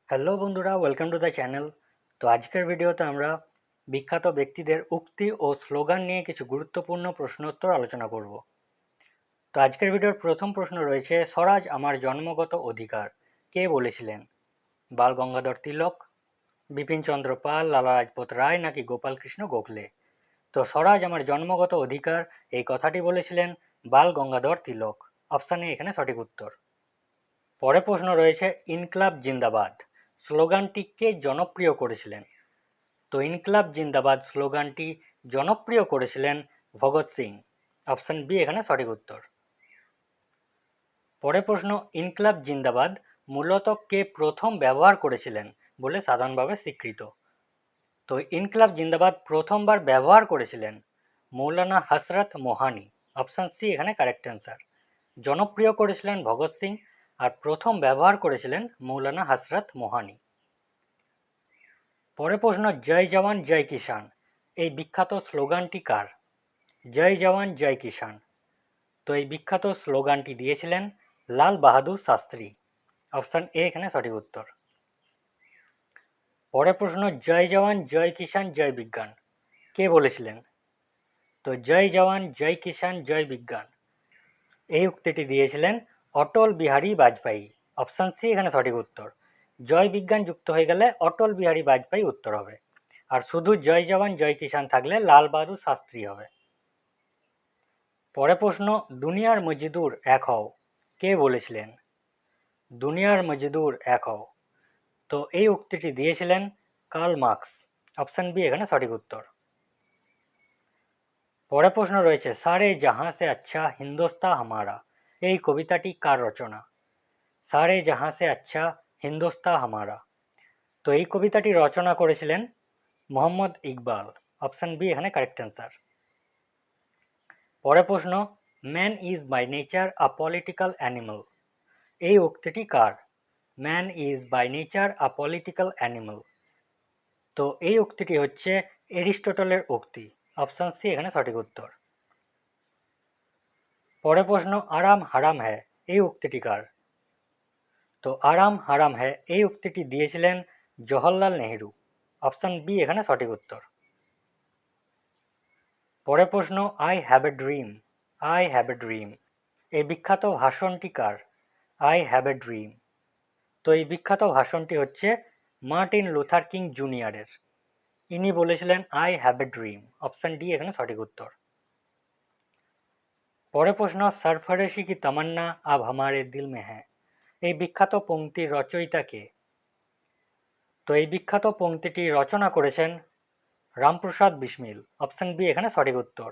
Hello বন্ধুরা, welcome to the channel. তো আজকের ভিডিওতে আমরা বিখ্যাত ব্যক্তিদের উক্তি ও স্লোগান নিয়ে কিছু গুরুত্বপূর্ণ প্রশ্নোত্তর আলোচনা করব। তো আজকের ভিডিওর প্রথম প্রশ্ন রয়েছে, স্বরাজ আমার জন্মগত অধিকার কে বলেছিলেন? বাল গঙ্গাধর তিলক, বিপিন চন্দ্র পাল, লালা লাজপত রায় নাকি গোপাল কৃষ্ণ গোখলে? তো স্বরাজ আমার জন্মগত অধিকার এই কথাটি বলেছিলেন বাল গঙ্গাধর তিলক। অপশান এ এখানে সঠিক উত্তর। পরে প্রশ্ন রয়েছে, ইনকলাব জিন্দাবাদ স্লোগানটি কে জনপ্রিয় করেছিলেন? তো ইনকলাব জিন্দাবাদ স্লোগানটি জনপ্রিয় করেছিলেন ভগৎ সিং। অপশন বি এখানে সঠিক উত্তর। পরে প্রশ্ন, ইনকলাব জিন্দাবাদ মূলত কে প্রথম ব্যবহার করেছিলেন বলে সাধারণভাবে স্বীকৃত? তো ইনকলাব জিন্দাবাদ প্রথমবার ব্যবহার করেছিলেন মৌলানা হসরত মোহানি। অপশন সি এখানে কারেক্ট অ্যান্সার। জনপ্রিয় করেছিলেন ভগৎ সিং আর প্রথম ব্যবহার করেছিলেন মৌলানা হসরত মোহানি। পরে প্রশ্ন, জয় জওয়ান জয় কিষাণ এই বিখ্যাত স্লোগানটি কার? জয় জওয়ান জয় কিষাণ, তো এই বিখ্যাত স্লোগানটি দিয়েছিলেন লাল বাহাদুর শাস্ত্রী। অপশন এ এখানে সঠিক উত্তর। পরে প্রশ্ন, জয় জওয়ান জয় কিষাণ জয় বিজ্ঞান কে বলেছিলেন? তো জয় জওয়ান জয় কিষাণ জয় বিজ্ঞান এই উক্তিটি দিয়েছিলেন অটল বিহারী বাজপেয়ী। অপশন সি এখানে সঠিক উত্তর। জয় বিজ্ঞান যুক্ত হয়ে গেলে অটল বিহারী বাজপেয়ী উত্তর হবে, আর শুধু জয় জওয়ান জয় কিষাণ থাকলে লাল বাহাদুর শাস্ত্রী হবে। পরে প্রশ্ন, দুনিয়ার মজদুর এক হও কে বলেছিলেন? দুনিয়ার মজদুর এক হও, তো এই উক্তিটি দিয়েছিলেন কার্ল মার্কস। অপশন বি এখানে সঠিক উত্তর। পরে প্রশ্ন রয়েছে, সারে জাহাঁ সে আচ্ছা হিন্দুস্তান হামারা এই কবিতাটি কার রচনা? সারে জাহাঁ সে আচ্ছা হিন্দুস্তান হামারা, তো এই কবিতাটি রচনা করেছিলেন মোহাম্মদ ইকবাল। অপশন বি এখানে কারেক্ট অ্যান্সার। পরে প্রশ্ন, man is by nature a political animal এই উক্তিটি কার? Man is by nature a political animal, তো এই উক্তিটি হচ্ছে এরিস্টটলের উক্তি। অপশন সি এখানে সঠিক উত্তর। পরে প্রশ্ন, আরাম হারাম হ্যায় এই উক্তিটি কার? তো আরাম হারাম হ্যায় এই উক্তিটি দিয়েছিলেন জওহরলাল নেহেরু। অপশন বি এখানে সঠিক উত্তর। পরে প্রশ্ন, I have a dream I have a dream এই বিখ্যাত ভাষণটি কার? আই হ্যাভ এ ড্রিম, তো এই বিখ্যাত ভাষণটি হচ্ছে মার্টিন লুথার কিং জুনিয়রের। ইনি বলেছিলেন I have a dream. Option D এখানে সঠিক উত্তর। পরে প্রশ্ন, সরফরেশি কি তামান্না আব হামারে দিল মে হ্যায় এই বিখ্যাত পংক্তির রচয়িতা কে? তো এই বিখ্যাত পংক্তিটি রচনা করেছেন রামপ্রসাদ বিসমিল। অপশন বি এখানে সঠিক উত্তর।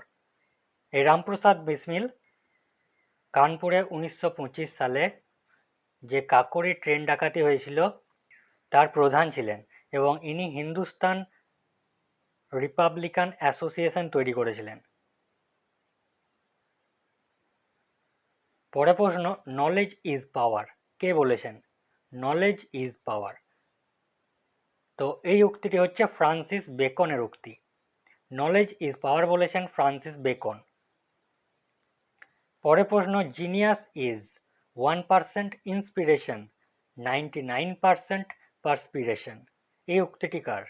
এই রামপ্রসাদ বিসমিল কানপুরে 1925 সালে যে কাকোরি ট্রেন ডাকাতি হয়েছিল তার প্রধান ছিলেন, এবং ইনি হিন্দুস্তান রিপাবলিকান অ্যাসোসিয়েশন তৈরি করেছিলেন। পরে প্রশ্ন, নলেজ ইজ পাওয়ার কে বলেছেন? নলেজ ইজ পাওয়ার, তো এই উক্তিটি হচ্ছে ফ্রান্সিস বেকনের উক্তি। নলেজ ইজ পাওয়ার বলেছেন ফ্রান্সিস বেকন। পরে প্রশ্ন, জিনিয়াস ইজ 1% ইন্সপিরেশন 99% পারস্পিরেশন এই উক্তিটি কার?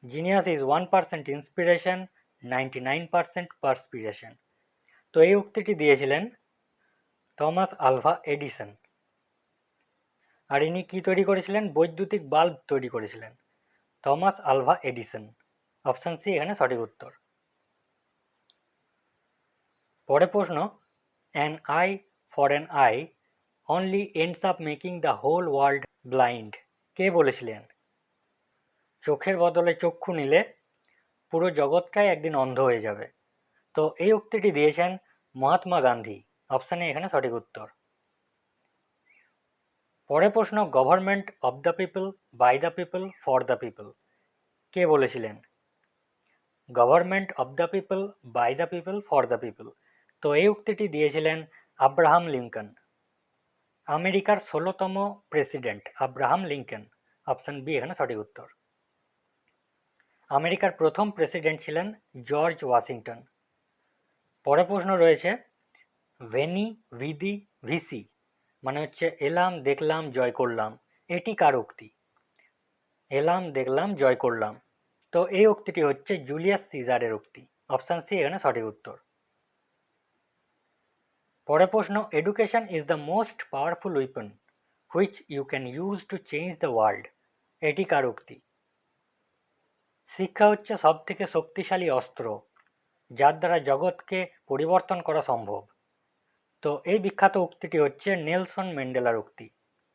জিনিয়াস ইজ 1% ইন্সপিরেশন 99% পারস্পিরেশন, তো এই উক্তিটি দিয়েছিলেন থমাস আলভা এডিসন। আর ইনি কি তৈরি করেছিলেন? বৈদ্যুতিক বাল্ব তৈরি করেছিলেন Thomas Alva Edison. Option C এখানে সঠিক উত্তর। পরে প্রশ্ন, an eye for an eye only ends up making the whole world blind কে বলেছিলেন? চোখের বদলে চক্ষু নিলে পুরো জগৎটাই একদিন অন্ধ হয়ে যাবে, তো এই উক্তিটি দিয়েছেন মহাত্মা গান্ধী। অপশানে এখানে সঠিক উত্তর। পরে প্রশ্ন, government of the people by the people for the people কে বলেছিলেন? Government of the people by the people for the people, তো এই উক্তিটি দিয়েছিলেন আব্রাহাম লিঙ্কন। আমেরিকার 16তম president Abraham Lincoln. Option B এখানে সঠিক উত্তর। আমেরিকার প্রথম প্রেসিডেন্ট ছিলেন জর্জ ওয়াশিংটন। পরে প্রশ্ন রয়েছে, ভেনি ভিদি ভিসি মানে হচ্ছে এলাম দেখলাম জয় করলাম এটি কার উক্তি? এলাম, দেখলাম, জয় করলাম। তো এই উক্তিটি হচ্ছে জুলিয়াস সিজারের উক্তি। অপশান সি এখানে সঠিক উত্তর। পরের প্রশ্ন, education is the most powerful weapon which you can use to change the world. এটি কার উক্তি? শিক্ষা হচ্ছে সব থেকে শক্তিশালী অস্ত্র যার দ্বারা জগৎকে পরিবর্তন করা সম্ভব। তো এই বিখ্যাত উক্তিটি হচ্ছে নেলসন ম্যান্ডেলার উক্তি।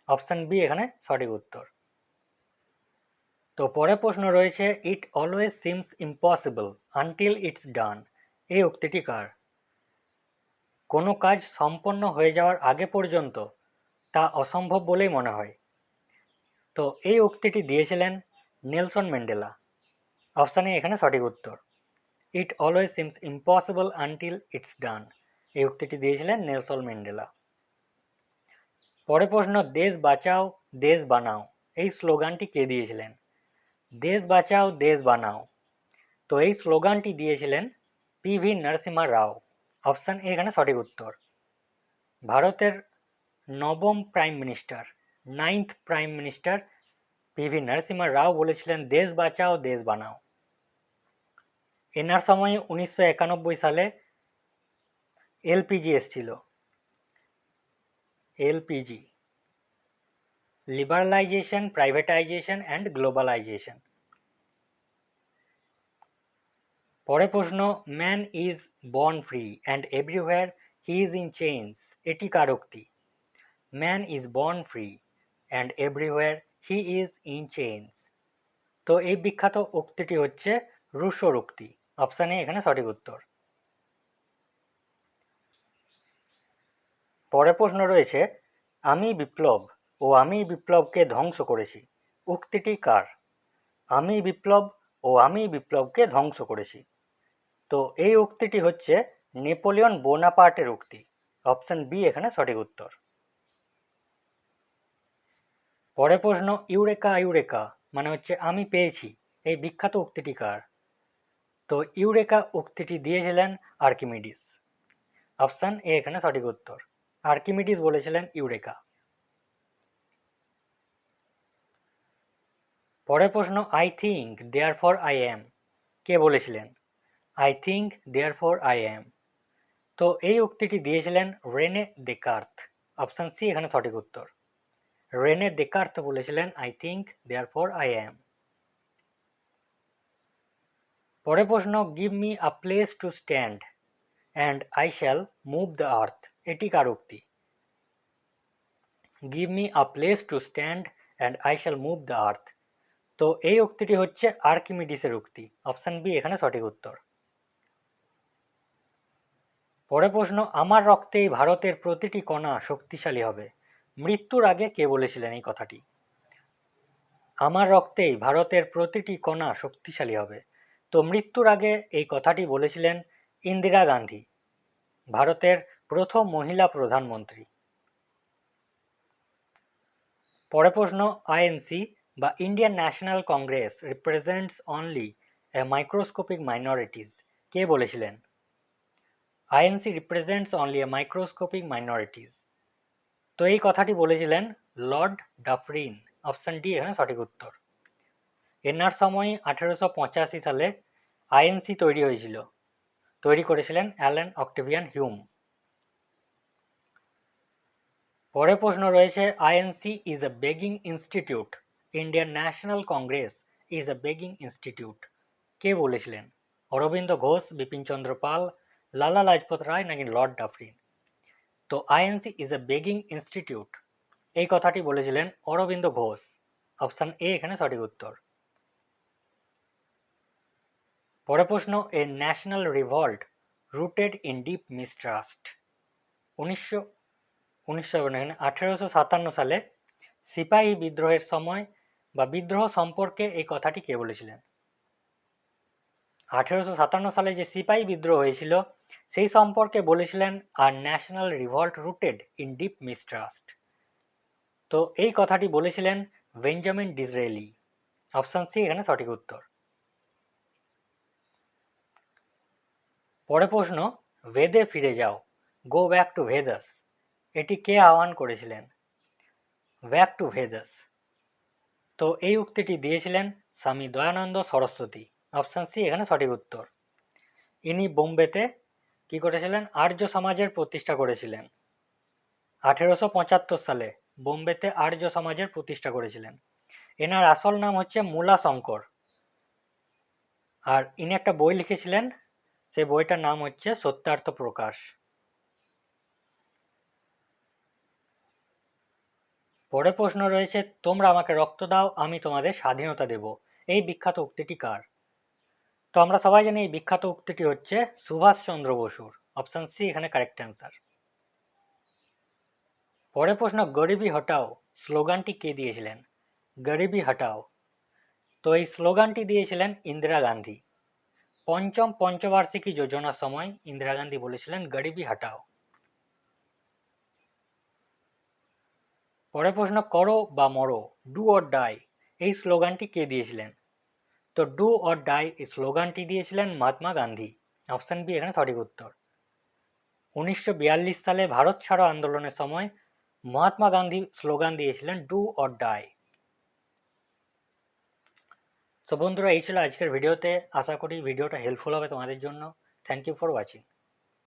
অপশান বি এখানে সঠিক উত্তর। তো পরের প্রশ্ন রয়েছে, ইট always seems impossible until it's ডান। এই উক্তিটি কার? কোনো কাজ সম্পন্ন হয়ে যাওয়ার আগে পর্যন্ত তা অসম্ভব বলেই মনে হয়। তো এই উক্তিটি দিয়েছিলেন নেলসন ম্যান্ডেলা। অপশান এ এখানে সঠিক উত্তর। ইট always seems impossible until it's ডান, এই উক্তিটি দিয়েছিলেন নেলসন ম্যান্ডেলা। পরের প্রশ্ন, দেশ বাঁচাও দেশ বানাও, এই স্লোগানটি কে দিয়েছিলেন? দেশ বাঁচাও দেশ বানাও, তো এই স্লোগানটি দিয়েছিলেন PV Narasimha Rao. Option A এখানে সঠিক উত্তর। ভারতের নবম prime minister, 9th prime minister PV Narasimha Rao বলেছিলেন দেশ বাঁচাও দেশ বানাও। এনার সময় 1991 সালে এলপিজি এসছিল। LPG, liberalisation, privatisation and globalisation. পরের প্রশ্ন, man is born free and everywhere he is in chains. এটি কার উক্তি? Man is born free and everywhere he is in chains. তো এই বিখ্যাত উক্তিটি হচ্ছে রুশোর উক্তি। অপশান এ এখানে সঠিক উত্তর। পরের প্রশ্ন রয়েছে, আমি বিপ্লব ও আমি বিপ্লবকে ধ্বংস করেছি। উক্তিটি কার? আমি বিপ্লব ও আমি বিপ্লবকে ধ্বংস করেছি। তো এই উক্তিটি হচ্ছে নেপোলিয়ন বোনাপার্টের উক্তি। অপশন বি এখানে সঠিক উত্তর। পরের প্রশ্ন, ইউরেকা ইউরেকা মানে হচ্ছে আমি পেয়েছি, এই বিখ্যাত উক্তিটি কার? তো ইউরেকা উক্তিটি দিয়েছিলেন আর্কিমিডিস। অপশন এ এখানে সঠিক উত্তর। আর্কিমিডিস বলেছিলেন ইউরেকা। পরের প্রশ্ন, I think therefore I am, কে বলেছিলেন? I think therefore I am, তো এই উক্তিটি দিয়েছিলেন রেনে দেকার্ত। অপশন সি এখানে সঠিক উত্তর। রেনে দেকার্ত বলেছিলেন আই থিঙ্ক দেয়ারফর আই অ্যাম। পরের প্রশ্ন, give me a place to stand and I shall move the earth. এটি কার উক্তি? Give me a place to stand and I shall move the earth, তো এই উক্তিটি হচ্ছে আর্কিমিডিসের উক্তি। অপশন বি এখানে সঠিক উত্তর। পরের প্রশ্ন, আমার রক্তেই ভারতের প্রতিটি কণা শক্তিশালী হবে। মৃত্যুর আগে কে বলেছিলেন এই কথাটি? আমার রক্তেই ভারতের প্রতিটি কণা শক্তিশালী হবে, তো মৃত্যুর আগে এই কথাটি বলেছিলেন ইন্দিরা গান্ধী, ভারতের প্রথম মহিলা প্রধানমন্ত্রী। পরের প্রশ্ন, আইএনসি বা Indian National Congress represents only a microscopic minorities, কে বলেছিলেন? INC represents only a microscopic minorities, তো এই কথাটি বলেছিলেন লর্ড ডাফরিন। অপশন ডি এখানে সঠিক উত্তর। এনার সময় 1885 সালে আইএনসি তৈরি হয়েছিল, তৈরি করেছিলেন অ্যালেন অক্টেভিয়ান হিউম। পরের প্রশ্ন রয়েছে, INC is a begging institute, Indian National Congress is a begging institute, কে বলেছিলেন? অরবিন্দ ঘোষ, বিপিন চন্দ্র পাল, লালা লাজপত রায় নাকি লর্ড ডাফরিন? তো INC is a begging institute, এই কথাটি বলেছিলেন অরবিন্দ ঘোষ। অপশন এ এখানে সঠিক উত্তর। পরের প্রশ্ন, a national revolt rooted in deep mistrust. 1857 সালে সিপাহী বিদ্রোহের সময় বা বিদ্রোহ সম্পর্কে এই কথাটি কে বলেছিলেন? 1857 সালে যে সিপাহী বিদ্রোহ হয়েছিল সেই সম্পর্কে বলেছিলেন a national revolt rooted in deep mistrust, তো এই কথাটি বলেছিলেন বেঞ্জামিন ডিসরেলি। অপশন সি এখানে সঠিক উত্তর। পরের প্রশ্ন, ভেদে ফিরে যাও, গো ব্যাক টু ভেদাস, এটি কে আহ্বান করেছিলেন? ব্যাক টু ভেদাস, তো এই উক্তিটি দিয়েছিলেন স্বামী দয়ানন্দ সরস্বতী। অপশান সি এখানে সঠিক উত্তর। ইনি বোম্বেতে কি করেছিলেন? আর্য সমাজের প্রতিষ্ঠা করেছিলেন। 1875 সালে বোম্বেতে আর্য সমাজের প্রতিষ্ঠা করেছিলেন। এনার আসল নাম হচ্ছে মূলা শঙ্কর। আর ইনি একটা বই লিখেছিলেন, সেই বইটার নাম হচ্ছে সত্যার্থ প্রকাশ। পরের প্রশ্ন রয়েছে, তোমরা আমাকে রক্ত দাও, আমি তোমাদের স্বাধীনতা দেব। এই বিখ্যাত উক্তিটি কার? তো আমরা সবাই জানি এই বিখ্যাত উক্তিটি হচ্ছে সুভাষচন্দ্র বসুর। অপশন সি এখানে কারেক্ট অ্যান্সার। পরের প্রশ্ন, গরিবি হটাও স্লোগানটি কে দিয়েছিলেন? গরিবি হটাও, তো এই স্লোগানটি দিয়েছিলেন ইন্দিরা গান্ধী। পঞ্চম পঞ্চবার্ষিকী যোজনার সময় ইন্দিরা গান্ধী বলেছিলেন গরিবি হটাও। পরের প্রশ্ন, করো বা মরো ডু অর ডাই এই স্লোগানটি কে দিয়েছিলেন? তো ডু অর ডাই এই স্লোগানটি দিয়েছিলেন মহাত্মা গান্ধী। অপশন বি এখানে সঠিক উত্তর। 1942 সালে ভারত ছাড়ো আন্দোলনের সময় মহাত্মা গান্ধী স্লোগান দিয়েছিলেন ডু অর ডাই। তো বন্ধুরা, এই ছিল আজকের ভিডিওতে। আশা করি ভিডিওটা হেল্পফুল হবে তোমাদের জন্য। Thank you for watching.